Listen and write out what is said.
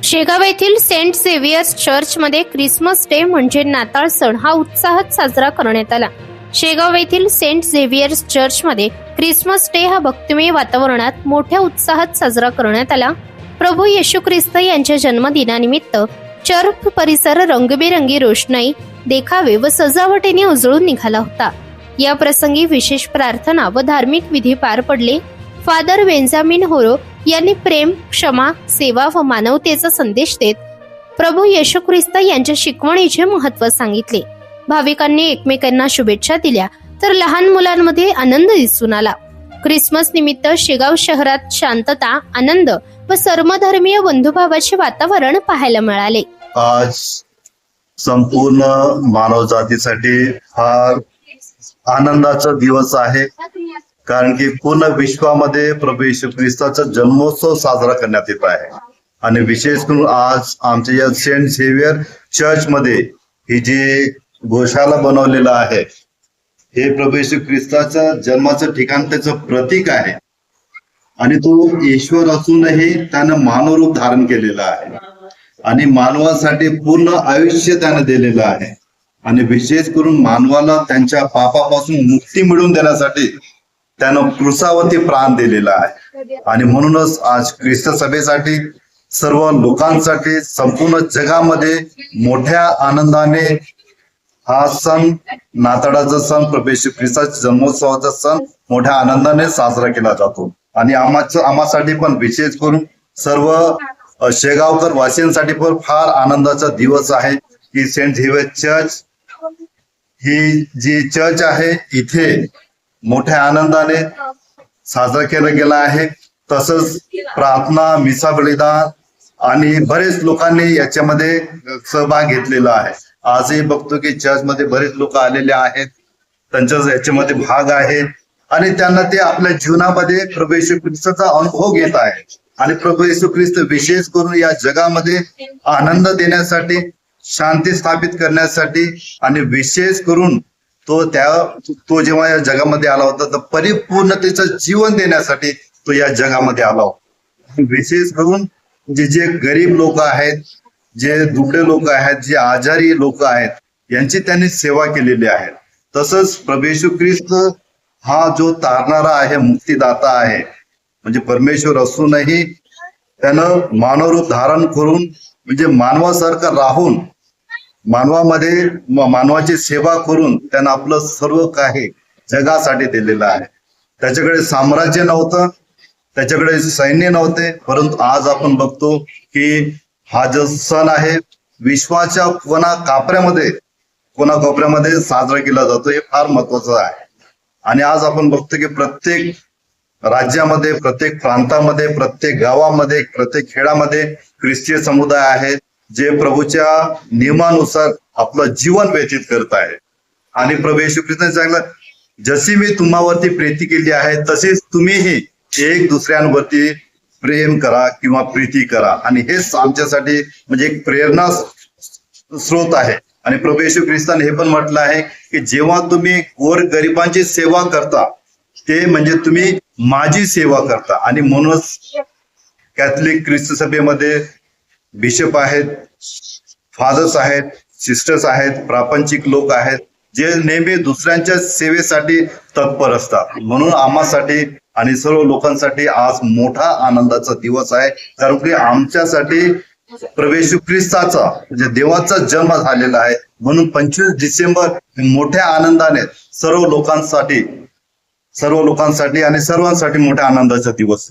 शेगाव येथील Saint Xavier's चर्चमध्ये Christmas day म्हणजे नाताळ सण हा उत्साहात साजरा करण्यात आला. शेगाव येथील सेंट झेवियर्स चर्चमध्ये ख्रिसमस डे हा भक्तिमय वातावरणात मोठ्या उत्साहात साजरा करण्यात आला. प्रभू येशू ख्रिस्त यांच्या जन्मदिनानिमित्त चर्च परिसर रंगबिरंगी रोषणाई, देखावे व सजावटीने उजळून निघाला होता. या प्रसंगी विशेष प्रार्थना व धार्मिक विधी पार पडले. फादर बेंजामिन होरो यांनी प्रेम, क्षमा, सेवा व मानवतेचा संदेश देत प्रभू येशू ख्रिस्त यांच्या शिकवणीचे महत्त्व सांगितले. भाविकांनी एकमेकांना शुभेच्छा दिल्या तर लहान मुलांमध्ये आनंद दिसून आला. ख्रिसमस निमित्त शेगाव शहरात शांतता, आनंद व सर्वधर्मीय बंधुभावाचे वातावरण पाहायला मिळाले. आज संपूर्ण मानवजातीसाठी फार आनंदाचा दिवस आहे, कारण की पूर्ण विश्वामध्ये प्रभू येशू ख्रिस्ताचा जन्मोत्सव साजरा करण्यात येत आहे. आणि विशेष करून आज आमच्या या सेंट झेवियर चर्च मध्ये ही जी गोशाला बनवलेलं आहे, हे प्रभू येशू ख्रिस्ताच्या जन्माचं ठिकाण, त्याचं प्रतीक आहे. आणि तो ईश्वर असूनही त्यानं मानवरूप धारण केलेलं आहे आणि मानवासाठी पूर्ण आयुष्य त्यानं दिलेलं आहे. आणि विशेष करून मानवाला त्यांच्या पापापासून मुक्ती मिळवून देण्यासाठी त्यानं क्रुसावरती प्राण दिलेला आहे. आणि म्हणूनच आज ख्रिस्त सभेसाठी, सर्व लोकांसाठी, संपूर्ण जगामध्ये मोठ्या आनंदाने हा सण, नाताळाचा सण, प्रभू येशू ख्रिस्ताच्या जन्मोत्सवाचा सण मोठ्या आनंदाने साजरा केला जातो. आणि आम्हासाठी पण, विशेष करून सर्व शेगावकर वासियांसाठी पण फार आनंदाचा दिवस आहे की सेंट झेवियर चर्च ही जी चर्च आहे, इथे मोठ्या आनंदाने साजरा केला गेला आहे. तसंच प्रार्थना, मिसा बलिदान आणि बरेच लोकांनी याच्यामध्ये सहभाग घेतलेला आहे. आजही बघतो की चर्चमध्ये बरेच लोक आलेले आहेत, त्यांच्या याच्यामध्ये भाग आहे आणि त्यांना ते आपल्या जीवनामध्ये प्रभू येशू ख्रिस्ताचा अनुभव घेत आहेत. आणि प्रभू येशू ख्रिस्त विशेष करून या जगामध्ये आनंद देण्यासाठी, शांती स्थापित करण्यासाठी आणि विशेष करून तो जेव्हा या जगामध्ये आला होता तर परिपूर्णतेचं जीवन देण्यासाठी तो या जगामध्ये आला होता. विशेष करून जे गरीब लोक आहेत, जे दुबळे लोक आहेत, जे आजारी लोक आहेत, यांची त्यांनी सेवा केलेली आहे. तसंच प्रभू येशू ख्रिस्त हा जो तारणारा आहे, मुक्तीदाता आहे, म्हणजे परमेश्वर असूनही त्यानं मानवरूप धारण करून, म्हणजे मानवासारखं राहून, मानवामध्ये मानवाची सेवा करून त्यानं आपलं सर्व काही जगासाठी दिलेलं आहे. त्याच्याकडे साम्राज्य नव्हतं, त्याच्याकडे सैन्य नव्हते, परंतु आज आपण बघतो की हा जो सण आहे विश्वाच्या कोणाकोपऱ्यामध्ये साजरा केला जातो. हे फार महत्वाचं आहे. आणि आज आपण बघतो की प्रत्येक राज्यामध्ये, प्रत्येक प्रांतामध्ये, प्रत्येक गावामध्ये, प्रत्येक खेड्यामध्ये ख्रिस्तीय समुदाय आहे, जे प्रभूच्या नियमानुसार आपलं जीवन व्यतीत करत आहे. आणि प्रभू येशू ख्रिस्ताने सांगितलं, जशी मी तुम्हावरती प्रीती केली आहे तसेच तुम्हीही एक दुसऱ्यांवरती प्रेम करा किंवा प्रीती करा. आणि हेच आमच्यासाठी म्हणजे एक प्रेरणा स्रोत आहे. आणि प्रभू येशू ख्रिस्ताने हे पण म्हटलं आहे की जेव्हा तुम्ही गोरगरिबांची सेवा करता, ते म्हणजे तुम्ही माझी सेवा करता. आणि म्हणूनच कॅथलिक ख्रिस्त सभेमध्ये बिशप आहेत, फादर्स आहेत, सिस्टर्स आहेत, प्रापंचिक लोक आहेत, जे नेहमी दुसऱ्यांच्या सेवेसाठी तत्पर असतात. म्हणून आम्हासाठी आणि सर्व लोकांसाठी आज मोठा आनंदाचा दिवस आहे, कारण की आमच्यासाठी प्रभू येशू ख्रिस्ताचा म्हणजे देवाचा जन्म झालेला आहे. म्हणून 25 डिसेंबर मोठ्या आनंदाने सर्व लोकांसाठी आणि सर्वांसाठी मोठ्या आनंदाचा दिवस.